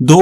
2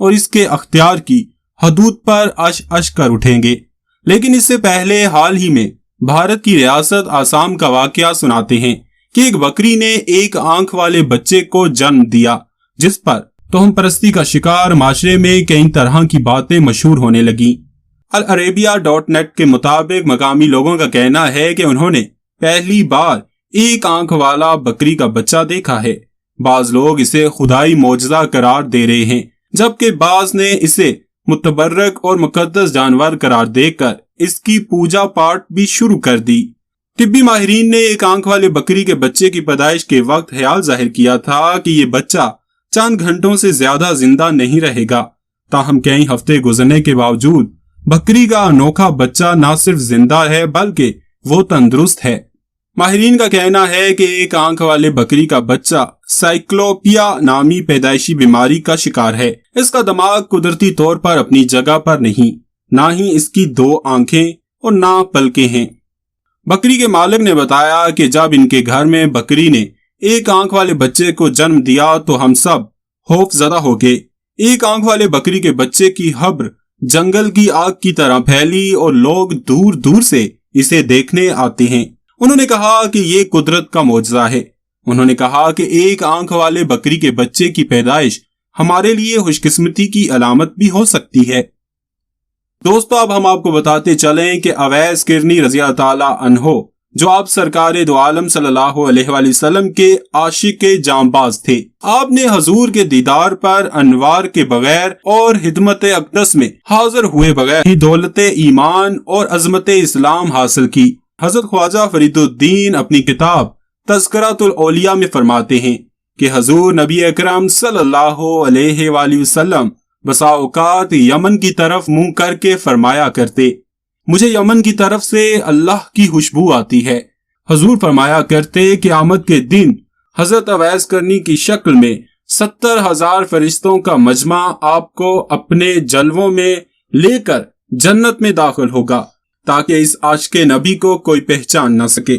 اور اس کے اختیار کی حدود پر اش اش کر اٹھیں گے۔ لیکن اس سے پہلے حال ہی میں بھارت کی ریاست آسام کا واقعہ سناتے ہیں کہ ایک بکری نے ایک آنکھ والے بچے کو جنم دیا، جس پر توہم پرستی کا شکار معاشرے میں کئی طرح کی باتیں مشہور ہونے لگیں۔ العربیہ.net کے مطابق مقامی لوگوں کا کہنا ہے کہ انہوں نے پہلی بار ایک آنکھ والا بکری کا بچہ دیکھا ہے۔ بعض لوگ اسے خدائی معجزہ قرار دے رہے ہیں، جبکہ بعض نے اسے متبرک اور مقدس جانور قرار دے کر اس کی پوجا پاٹ بھی شروع کر دی۔ طبی ماہرین نے ایک آنکھ والے بکری کے بچے کی پیدائش کے وقت خیال ظاہر کیا تھا کہ یہ بچہ چند گھنٹوں سے زیادہ زندہ نہیں رہے گا، تاہم کئی ہفتے گزرنے کے باوجود بکری کا انوکھا بچہ نہ صرف زندہ ہے بلکہ وہ تندرست ہے۔ ماہرین کا کہنا ہے کہ ایک آنکھ والے بکری کا بچہ سائیکلوپیا نامی پیدائشی بیماری کا شکار ہے۔ اس کا دماغ قدرتی طور پر اپنی جگہ پر نہیں، نہ ہی اس کی 2 آنکھیں اور نہ پلکیں ہیں۔ بکری کے مالک نے بتایا کہ جب ان کے گھر میں بکری نے ایک آنکھ والے بچے کو جنم دیا تو ہم سب خوف زدہ ہو گئے۔ ایک آنکھ والے بکری کے بچے کی خبر جنگل کی آگ کی طرح پھیلی اور لوگ دور دور سے اسے دیکھنے آتے ہیں۔ انہوں نے کہا کہ یہ قدرت کا معجزہ ہے۔ انہوں نے کہا کہ ایک آنکھ والے بکری کے بچے کی پیدائش ہمارے لیے خوش قسمتی کی علامت بھی ہو سکتی ہے۔ دوستو، اب ہم آپ کو بتاتے چلیں کہ اویس کرنی رضی اللہ تعالی عنہ، جو آپ سرکار دو عالم صلی اللہ علیہ وآلہ وسلم کے عاشق جانباز تھے، آپ نے حضور کے دیدار پر انوار کے بغیر اور خدمت اقدس میں حاضر ہوئے بغیر ہی دولت ایمان اور عظمت اسلام حاصل کی۔ حضرت خواجہ فرید الدین اپنی کتاب تذکرۃ الاولیاء میں فرماتے ہیں کہ حضور نبی اکرم صلی اللہ علیہ وآلہ وسلم بسا اوقات یمن کی طرف منہ کر کے فرمایا کرتے، مجھے یمن کی طرف سے اللہ کی خوشبو آتی ہے۔ حضور فرمایا کرتے قیامت کے دن حضرت اویس کرنی کی شکل میں 70,000 فرشتوں کا مجمع آپ کو اپنے جلووں میں لے کر جنت میں داخل ہوگا تاکہ اس عاشق نبی کو کوئی پہچان نہ سکے۔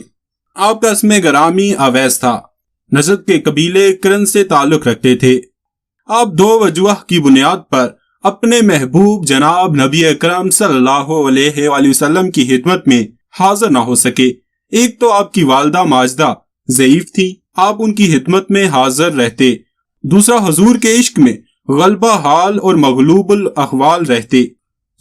آپ کا اسم گرامی اویس تھا، نجد کے قبیلے کرن سے تعلق رکھتے تھے۔ آپ 2 وجوہ کی بنیاد پر اپنے محبوب جناب نبی اکرم صلی اللہ علیہ وآلہ وسلم کی خدمت میں حاضر نہ ہو سکے۔ ایک تو آپ کی والدہ ماجدہ ضعیف تھی، آپ ان کی خدمت میں حاضر رہتے۔ دوسرا، حضور کے عشق میں غلبہ حال اور مغلوب الاحوال رہتے،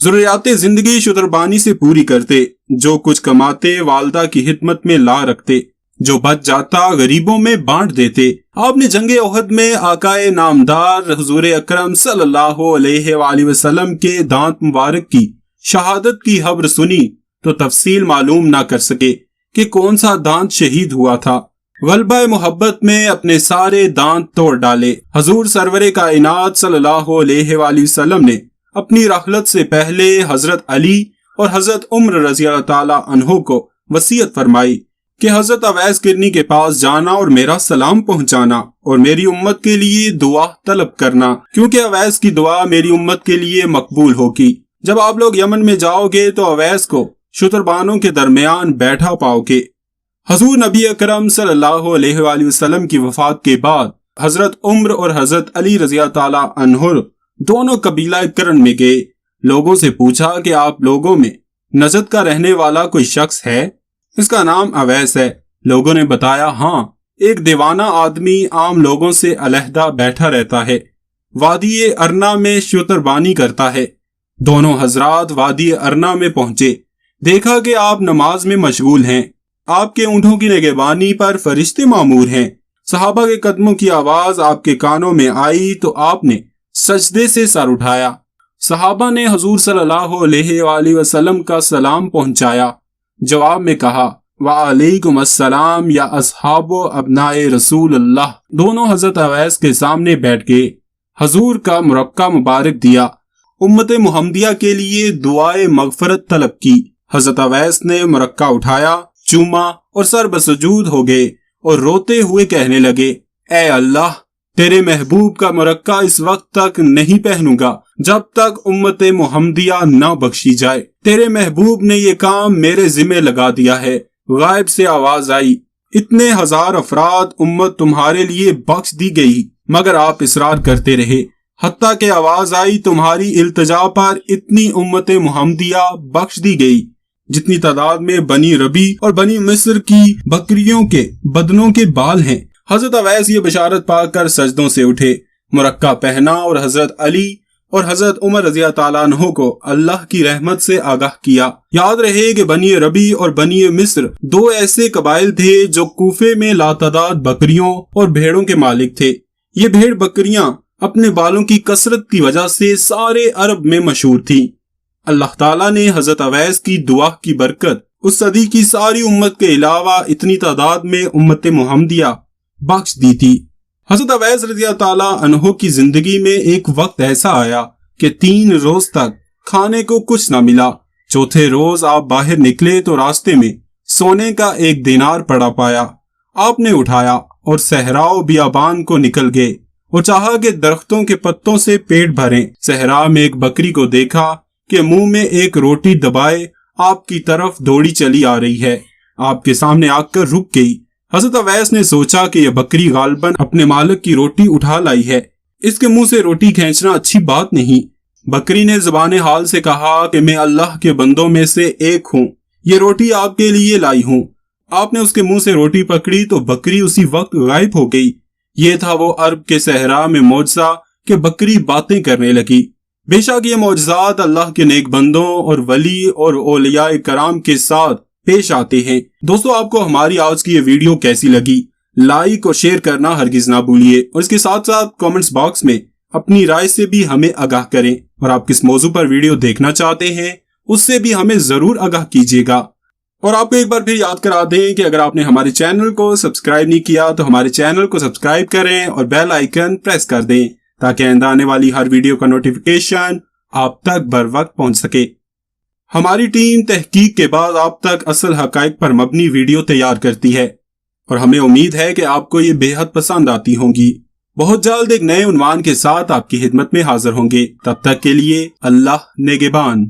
ضروریات زندگی شتربانی سے پوری کرتے، جو کچھ کماتے والدہ کی خدمت میں لا رکھتے، جو بچ جاتا غریبوں میں بانٹ دیتے۔ آپ نے جنگ احد میں آقائے نامدار حضور اکرم صلی اللہ علیہ وآلہ وسلم کے دانت مبارک کی شہادت کی خبر سنی تو تفصیل معلوم نہ کر سکے کہ کون سا دانت شہید ہوا تھا۔ غلبہ محبت میں اپنے سارے دانت توڑ ڈالے۔ حضور سرور کائنات صلی اللہ علیہ وآلہ وسلم نے اپنی رحلت سے پہلے حضرت علی اور حضرت عمر رضی اللہ تعالی عنہ کو وصیت فرمائی کہ حضرت اویس کرنی کے پاس جانا اور میرا سلام پہنچانا اور میری امت کے لیے دعا طلب کرنا، کیونکہ اویس کی دعا میری امت کے لیے مقبول ہوگی۔ جب آپ لوگ یمن میں جاؤ گے تو اویس کو شتربانوں کے درمیان بیٹھا پاؤ گے۔ حضور نبی اکرم صلی اللہ علیہ وآلہ وسلم کی وفات کے بعد حضرت عمر اور حضرت علی رضی اللہ تعالی عنہ دونوں قبیلہ کرن میں گئے۔ لوگوں سے پوچھا کہ آپ لوگوں میں نجد کا رہنے والا کوئی شخص ہے؟ اس کا نام اویس ہے۔ لوگوں نے بتایا، ہاں، ایک دیوانہ آدمی عام لوگوں سے علیحدہ بیٹھا رہتا ہے، وادی ارنا میں شتربانی کرتا ہے۔ دونوں حضرات وادی ارنا میں پہنچے، دیکھا کہ آپ نماز میں مشغول ہیں، آپ کے اونٹوں کی نگہبانی پر فرشتے مامور ہیں۔ صحابہ کے قدموں کی آواز آپ کے کانوں میں آئی تو آپ نے سجدے سے سر اٹھایا۔ صحابہ نے حضور صلی اللہ علیہ وآلہ وسلم کا سلام پہنچایا، جواب میں کہا، وعلیکم السلام یا اصحاب و ابناء رسول اللہ۔ دونوں حضرت اویس کے سامنے بیٹھ گئے، حضور کا مرقع مبارک دیا، امت محمدیہ کے لیے دعائے مغفرت طلب کی۔ حضرت اویس نے مرقع اٹھایا، چوما اور سر بسجود ہو گئے اور روتے ہوئے کہنے لگے، اے اللہ، تیرے محبوب کا مرقع اس وقت تک نہیں پہنوں گا جب تک امت محمدیہ نہ بخشی جائے۔ تیرے محبوب نے یہ کام میرے ذمہ لگا دیا ہے۔ غائب سے آواز آئی، اتنے ہزار افراد امت تمہارے لیے بخش دی گئی، مگر آپ اصرار کرتے رہے۔ حتیٰ کہ آواز آئی تمہاری التجا پر اتنی امت محمدیہ بخش دی گئی جتنی تعداد میں بنی ربی اور بنی مصر کی بکریوں کے بدنوں کے بال ہیں۔ حضرت اویس یہ بشارت پا کر سجدوں سے اٹھے، مرقع پہنا اور حضرت علی اور حضرت عمر رضی اللہ تعالیٰ عنہ کو اللہ کی رحمت سے آگاہ کیا۔ یاد رہے کہ بنی ربی اور بنی مصر دو ایسے قبائل تھے جو کوفے میں لاتعداد بکریوں اور بھیڑوں کے مالک تھے۔ یہ بھیڑ بکریاں اپنے بالوں کی کثرت کی وجہ سے سارے عرب میں مشہور تھی۔ اللہ تعالیٰ نے حضرت اویس کی دعا کی برکت اس صدی کی ساری امت کے علاوہ اتنی تعداد میں امت محمدیہ بخش دی تھی۔ حضرت اویس رضی اللہ تعالیٰ عنہ کی زندگی میں ایک وقت ایسا آیا کہ 3 روز تک کھانے کو کچھ نہ ملا۔ چوتھے روز آپ باہر نکلے تو راستے میں سونے کا 1 دینار پڑا پایا۔ آپ نے اٹھایا اور صحرا و بیابان کو نکل گئے اور چاہا کہ درختوں کے پتوں سے پیٹ بھریں۔ صحرا میں ایک بکری کو دیکھا کہ منہ میں ایک روٹی دبائے آپ کی طرف دوڑی چلی آ رہی ہے۔ آپ کے سامنے آ کر رک گئی۔ حضرت اویس نے سوچا کہ یہ بکری غالباً اپنے مالک کی روٹی اٹھا لائی ہے، اس کے منہ سے روٹی کھینچنا اچھی بات نہیں۔ بکری نے زبان حال سے کہا کہ میں اللہ کے بندوں میں سے ایک ہوں، یہ روٹی آپ کے لیے لائی ہوں۔ آپ نے اس کے منہ سے روٹی پکڑی تو بکری اسی وقت غائب ہو گئی۔ یہ تھا وہ عرب کے صحرا میں معجزہ کہ بکری باتیں کرنے لگی۔ بے شک یہ معجزات اللہ کے نیک بندوں اور ولی اور اولیاء کرام کے ساتھ پیش آتے ہیں۔ دوستو، آپ کو ہماری آج کی یہ ویڈیو کیسی لگی؟ لائک اور شیئر کرنا ہرگز نہ بھولیے، اور اس کے ساتھ ساتھ کامنٹس باکس میں اپنی رائے سے بھی ہمیں آگاہ کریں، اور آپ کس موضوع پر ویڈیو دیکھنا چاہتے ہیں اس سے بھی ہمیں ضرور آگاہ کیجیے گا۔ اور آپ کو ایک بار پھر یاد کرا دیں کہ اگر آپ نے ہمارے چینل کو سبسکرائب نہیں کیا تو ہمارے چینل کو سبسکرائب کریں اور بیل آئیکن پریس کر دیں تاکہ آئندہ آنے والی ہر ویڈیو کا نوٹیفیکیشن آپ تک بر وقت پہنچ سکے۔ ہماری ٹیم تحقیق کے بعد آپ تک اصل حقائق پر مبنی ویڈیو تیار کرتی ہے، اور ہمیں امید ہے کہ آپ کو یہ بے حد پسند آتی ہوں گی۔ بہت جلد ایک نئے عنوان کے ساتھ آپ کی خدمت میں حاضر ہوں گے۔ تب تک کے لیے اللہ نگہبان۔